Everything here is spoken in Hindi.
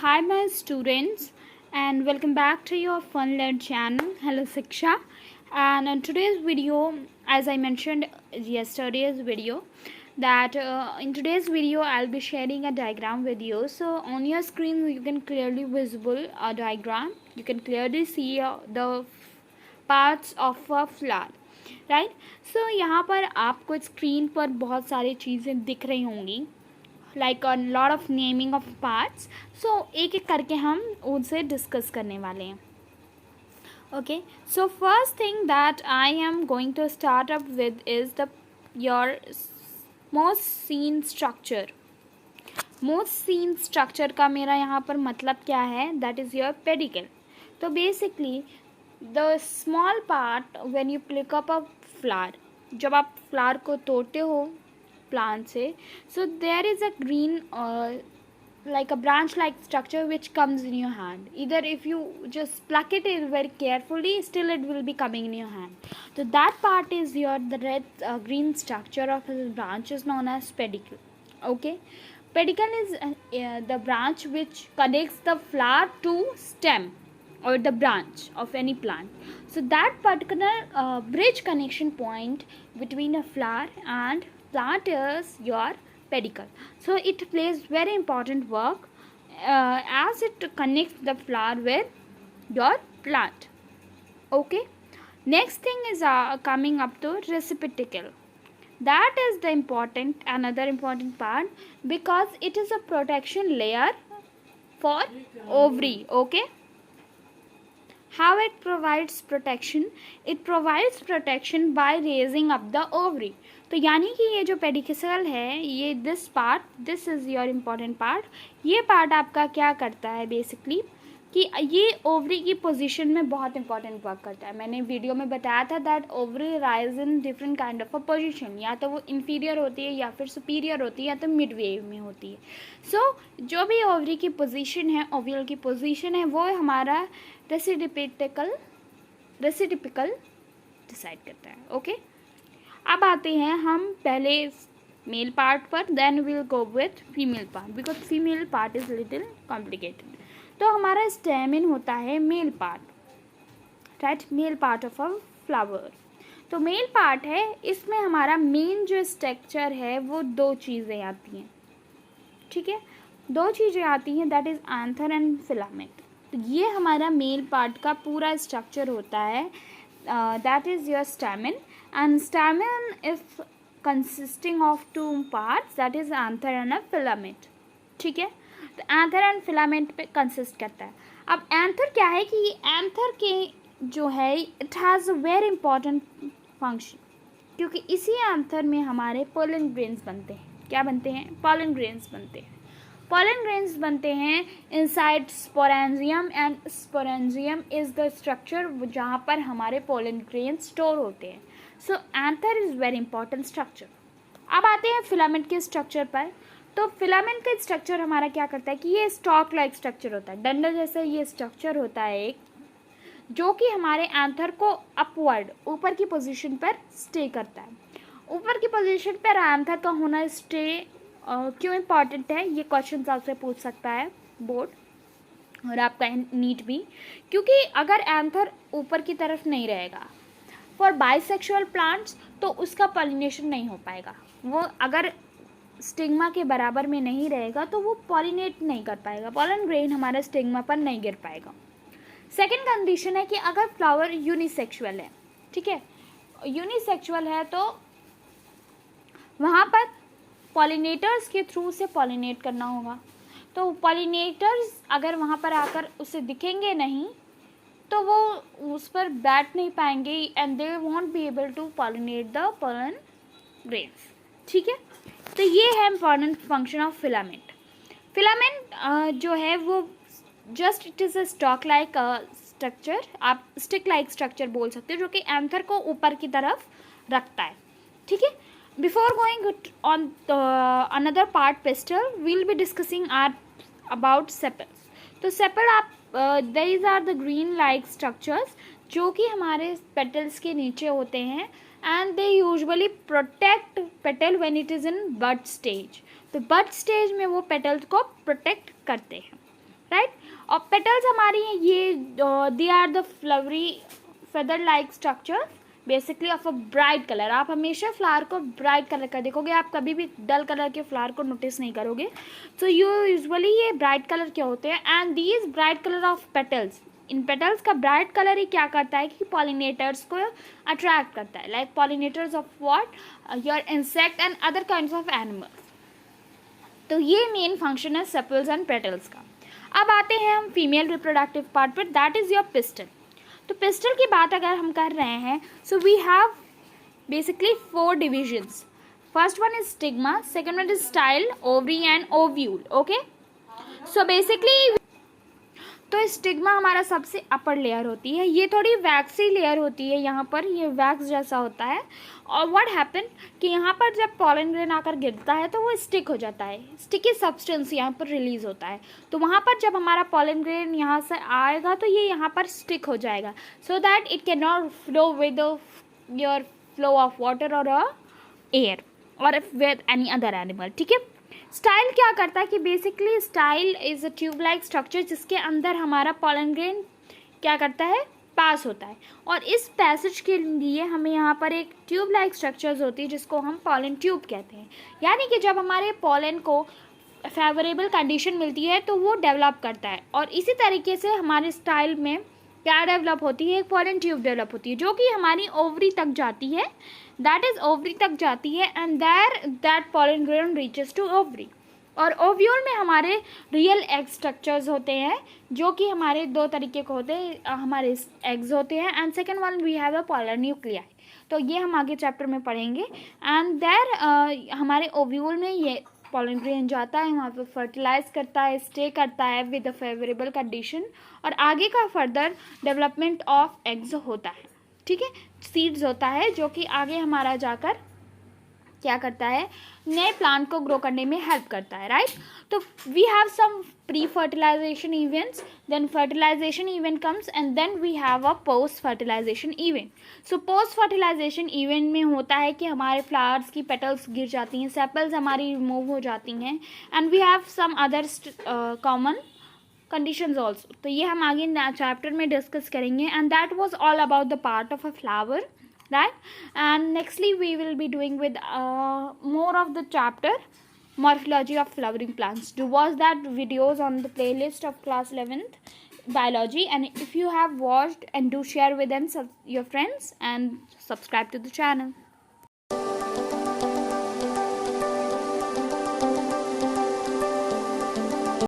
Hi, my students, and welcome back to your Fun Learn channel. Hello, Siksha. And in today's video, as I mentioned yesterday's video, that in today's video I'll be sharing a diagram with you. So on your screen you can clearly visible a diagram. You can clearly see the parts of a flower, right? So यहाँ पर आपको स्क्रीन पर बहुत सारी चीज़ें दिख रही होंगी, like a lot of naming of parts. So एक एक करके हम उनसे डिस्कस करने वाले हैं. Okay, so first thing that I am going to start up with is the your most seen structure. Most seen structure का मेरा यहाँ पर मतलब क्या है, दैट इज़ योर पेडिकल. तो basically the small part when you pick up a flower, जब आप फ्लावर को तोड़ते हो plant say, so there is a green like a branch like structure which comes in your hand. Either if you just pluck it very carefully, still it will be coming in your hand. So that part is your the red green structure of the branch is known as pedicle. Okay, pedicle is the branch which connects the flower to stem or the branch of any plant. So that particular bridge connection point between a flower and plant is your pedicle. So it plays very important work as it connects the flower with your plant. Okay, next thing is coming up to receptacle. That is the another important part, because it is a protection layer for ovary. Okay, how it provides protection? It provides protection by raising up the ovary. तो यानी कि ये जो पेडिकल है, ये this is your important part. ये पार्ट आपका क्या करता है बेसिकली कि ये ओवरी की पोजीशन में बहुत इंपॉर्टेंट वर्क करता है. मैंने वीडियो में बताया था that ovary rise in different kind of a position. या तो वो इन्फीरियर होती है, या फिर सुपीरियर होती है, या तो मिड वे में होती है. सो जो भी ओवरी की पोजीशन है, ओव्यूल की पोजीशन है, वो हमारा रेसिपिटेकल डिसाइड करता है. ओके, अब आते हैं हम पहले मेल पार्ट पर, then will go with female part, because female part is little complicated. तो हमारा स्टेमिन होता है male part, right, male part of a flower. तो मेल पार्ट है, इसमें हमारा मेन जो स्ट्रक्चर है वो दो चीज़ें आती हैं. ठीक है, दो चीज़ें आती हैं, that is anther and filament. तो ये हमारा मेल पार्ट का पूरा स्ट्रक्चर होता है, that is your stamen. And stamen is consisting of two parts, that is anther and a filament. ठीक है, तो anther and filament पे consist करता है. अब anther क्या है कि ये anther के जो है it has a very important function, क्योंकि इसी anther में हमारे pollen grains बनते हैं. क्या बनते हैं? pollen grains बनते हैं. pollen grains बनते हैं inside sporangium, and sporangium is the structure जहाँ पर हमारे pollen grains store होते हैं. So anther is very important structure. अब आते हैं फिलामेंट के स्ट्रक्चर पर. तो फिलामेंट का स्ट्रक्चर हमारा क्या करता है कि ये स्टॉक लाइक स्ट्रक्चर होता है, डंडा जैसा ये स्ट्रक्चर होता है एक, जो कि हमारे एंथर को अपवर्ड ऊपर की पोजीशन पर स्टे करता है. ऊपर की पोजीशन पर एंथर का होना स्टे क्यों इम्पॉर्टेंट है, ये क्वेश्चन आपसे पूछ सकता है बोर्ड और आपका नीट भी. क्योंकि अगर एंथर ऊपर की तरफ नहीं रहेगा फॉर बाइसेक्सुअल प्लांट्स, तो उसका पॉलिनेशन नहीं हो पाएगा. वो अगर स्टिग्मा के बराबर में नहीं रहेगा तो वो पॉलिनेट नहीं कर पाएगा, पॉलन ग्रेन हमारा स्टिग्मा पर नहीं गिर पाएगा. सेकेंड कंडीशन है कि अगर फ्लावर यूनिसेक्सुअल है, ठीक है, यूनिसेक्सुअल है तो वहाँ पर पॉलिनेटर्स के थ्रू से पॉलिनेट करना होगा. तो पॉलिनेटर्स अगर वहाँ पर आकर उसे दिखेंगे नहीं तो वो उस पर बैठ नहीं पाएंगे, and they won't be able to pollinate the pollen grains. ठीक है, तो ये है important function of filament. Filament जो है वो just it is a stalk like structure, आप स्टिक लाइक स्ट्रक्चर बोल सकते हो, जो कि एंथर को ऊपर की तरफ रखता है. ठीक है, before going on another part pistil, we'll be discussing are about sepals. तो सेपल आप these are the green like structures जो कि हमारे petals के नीचे होते हैं, and they usually protect petal when it is in bud stage. तो bud stage में वो petals को protect करते हैं. राइट। और पेटल्स हमारी हैं ये, they are the flowery feather like structure basically of a bright colour. आप हमेशा फ्लावर को ब्राइट कलर का देखोगे, आप कभी भी डल कलर के फ्लावर को नोटिस नहीं करोगे। सो यूजुअली ये ब्राइट कलर के होते हैं। And these bright colour of petals, in petals का ब्राइट कलर ही क्या करता है कि पॉलिनेटर्स को अट्रैक्ट करता है, like pollinators of what, your insect and other kinds of animals. तो ये मेन फंक्शन है सेपल्स एंड पेटल्स का। अब आते हैं हम फीमेल रिप्रोडक्टिव पार्ट पर, दैट इज योर पिस्टल। तो पिस्टल की बात अगर हम कर रहे हैं, so we have basically 4 divisions. First one is stigma, second one is style, ovary and ovule. Okay, so basically तो स्टिग्मा हमारा सबसे अपर लेयर होती है, ये थोड़ी वैक्सी लेयर होती है, यहाँ पर ये वैक्स जैसा होता है। और व्हाट हैपन कि यहाँ पर जब पॉलन ग्रेन आकर गिरता है तो वो स्टिक हो जाता है, स्टिकी सब्सटेंस यहाँ पर रिलीज होता है। तो वहाँ पर जब हमारा पॉलन ग्रेन यहाँ से आएगा तो ये यहाँ पर स्टिक हो जाएगा, so that it can not flow with your flow of water और एयर और विद एनी अदर एनिमल। ठीक है। स्टाइल क्या करता है कि basically style is a tube like structure जिसके अंदर हमारा पॉलन ग्रेन क्या करता है, पास होता है। और इस पैसेज के लिए हमें यहाँ पर एक ट्यूब लाइक स्ट्रक्चर्स होती है जिसको हम पॉलन ट्यूब कहते हैं। यानी कि जब हमारे पॉलन को फेवरेबल कंडीशन मिलती है तो वो डेवलप करता है। और इसी तरीके से हमारे स्टाइल में क्या डेवलप होती है, एक पॉलन ट्यूब डेवलप होती है जो कि हमारी ओवरी तक जाती है, दैट इज ओवरी तक जाती है। And there that pollen grain reaches to ovary. और ओव्यूल में हमारे रियल एग स्ट्रक्चर्स होते हैं जो कि हमारे 2 तरीके के होते हैं, हमारे एग्स होते हैं। And second one we have a polar nuclei, तो ये हम आगे चैप्टर में पढ़ेंगे। एंड देयर हमारे ओव्यूल में ये पॉलन ग्रेन जाता है, वहाँ पे फर्टिलाइज करता है, स्टे करता है विद अ फेवरेबल कंडीशन, और आगे का फर्दर डेवलपमेंट ऑफ एग्स होता है। ठीक है, सीड्स होता है जो कि आगे हमारा जाकर क्या करता है, नए प्लांट को ग्रो करने में हेल्प करता है, राइट। तो we have some pre fertilisation events, then fertilisation event comes, and then we have a post fertilisation event. So post fertilisation event में होता है कि हमारे फ्लावर्स की पेटल्स गिर जाती हैं, सेपल्स हमारी रिमूव हो जाती हैं, and we have some other common conditions also। तो ये हम आगे चैप्टर में डिस्कस करेंगे। And that was all about the part of a flower, right? And nextly we will be doing with more of the chapter morphology of flowering plants. Do watch that videos on the playlist of class 11th biology, and if you have watched, and do share with them your friends and subscribe to the channel.